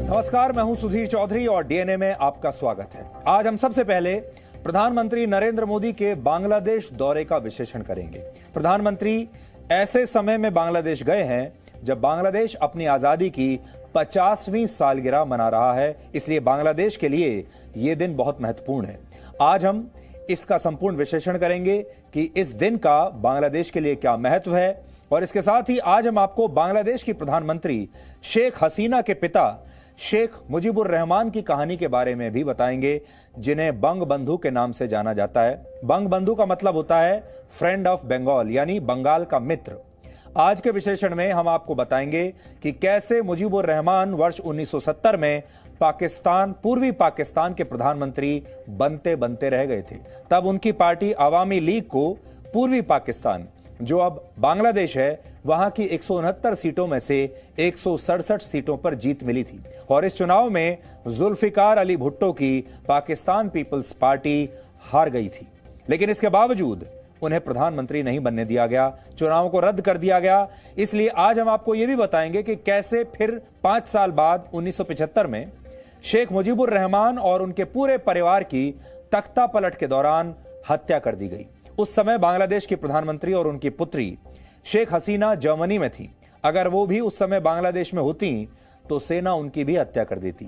नमस्कार, मैं हूं सुधीर चौधरी और डीएनए में आपका स्वागत है। आज हम सबसे पहले प्रधानमंत्री नरेंद्र मोदी के बांग्लादेश दौरे का विश्लेषण करेंगे। प्रधानमंत्री ऐसे समय में बांग्लादेश गए हैं जब बांग्लादेश अपनी आजादी की 50वीं सालगिरह मना रहा है, इसलिए बांग्लादेश के लिए यह दिन बहुत महत्वपूर्ण है। आज हम इसका संपूर्ण विश्लेषण करेंगे कि इस दिन का बांग्लादेश के लिए क्या महत्व है, और इसके साथ ही आज हम आपको बांग्लादेश की प्रधानमंत्री शेख हसीना के पिता शेख मुजीबुर रहमान की कहानी के बारे में भी बताएंगे, जिन्हें बंग बंधु के नाम से जाना जाता है। बंग बंधु का मतलब होता है फ्रेंड ऑफ बंगाल, यानी बंगाल का मित्र। आज के विश्लेषण में हम आपको बताएंगे कि कैसे मुजीबुर रहमान वर्ष 1970 में पूर्वी पाकिस्तान के प्रधानमंत्री बनते बनते रह गए थे। तब उनकी पार्टी अवामी लीग को पूर्वी पाकिस्तान, जो अब बांग्लादेश है, वहां की 169 सीटों में से 167 सीटों पर जीत मिली थी, और इस चुनाव में जुल्फिकार अली भुट्टो की पाकिस्तान पीपल्स पार्टी हार गई थी। लेकिन इसके बावजूद उन्हें प्रधानमंत्री नहीं बनने दिया गया, चुनाव को रद्द कर दिया गया। इसलिए आज हम आपको यह भी बताएंगे कि कैसे फिर 5 साल बाद 1975 में शेख मुजीबुर रहमान और उनके पूरे परिवार की तख्ता पलट के दौरान हत्या कर दी गई। उस समय बांग्लादेश की प्रधानमंत्री और उनकी पुत्री शेख हसीना जर्मनी में थी। अगर वो भी उस समय बांग्लादेश में होती तो सेना उनकी भी हत्या कर देती।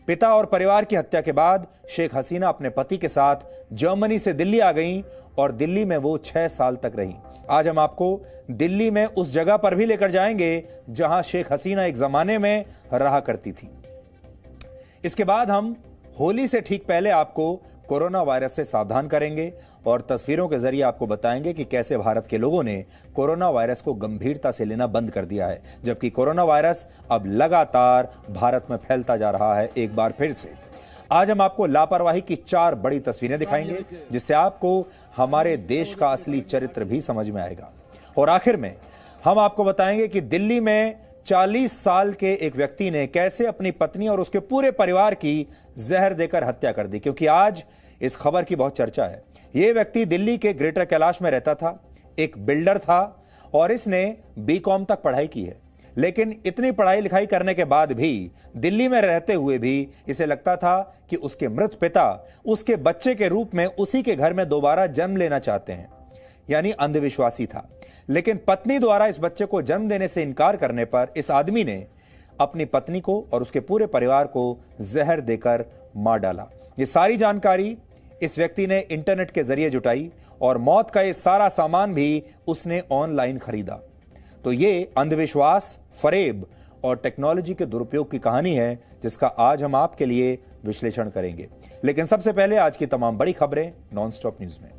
पिता और परिवार की हत्या के बाद शेख हसीना अपने पति के साथ जर्मनी से दिल्ली आ गईं और दिल्ली में वो 6 साल तक रहीं। आज हम आपको दिल्ली में उस जगह पर भी लेकर जाएंगे जहां शेख हसीना एक जमाने में रहा करती थी। इसके बाद हम होली से ठीक पहले आपको कोरोना वायरस से सावधान करेंगे और तस्वीरों के जरिए आपको बताएंगे कि कैसे भारत के लोगों ने कोरोना वायरस को गंभीरता से लेना बंद कर दिया है, जबकि कोरोना वायरस अब लगातार भारत में फैलता जा रहा है एक बार फिर से। आज हम आपको लापरवाही की 4 बड़ी तस्वीरें दिखाएंगे, जिससे आपको हमारे देश का असली चरित्र भी समझ में आएगा। और आखिर में हम आपको बताएंगे कि दिल्ली में 40 साल के एक व्यक्ति ने कैसे अपनी पत्नी और उसके पूरे परिवार की जहर देकर हत्या कर दी, क्योंकि आज इस खबर की बहुत चर्चा है। यह व्यक्ति दिल्ली के ग्रेटर कैलाश में रहता था, एक बिल्डर था और इसने बीकॉम तक पढ़ाई की है। लेकिन इतनी पढ़ाई लिखाई करने के बाद भी, दिल्ली में रहते हुए भी इसे लगता था कि उसके मृत पिता उसके बच्चे के रूप में उसी के घर में दोबारा जन्म लेना चाहते हैं, यानी अंधविश्वासी था। लेकिन पत्नी द्वारा इस बच्चे को जन्म देने से इनकार करने पर इस आदमी ने अपनी पत्नी को और उसके पूरे परिवार को जहर देकर मार डाला। ये सारी जानकारी इस व्यक्ति ने इंटरनेट के जरिए जुटाई और मौत का ये सारा सामान भी उसने ऑनलाइन खरीदा। तो ये अंधविश्वास, फरेब और टेक्नोलॉजी के दुरुपयोग की कहानी है, जिसका आज हम आपके लिए विश्लेषण करेंगे। लेकिन सबसे पहले आज की तमाम बड़ी खबरें नॉन स्टॉप न्यूज में।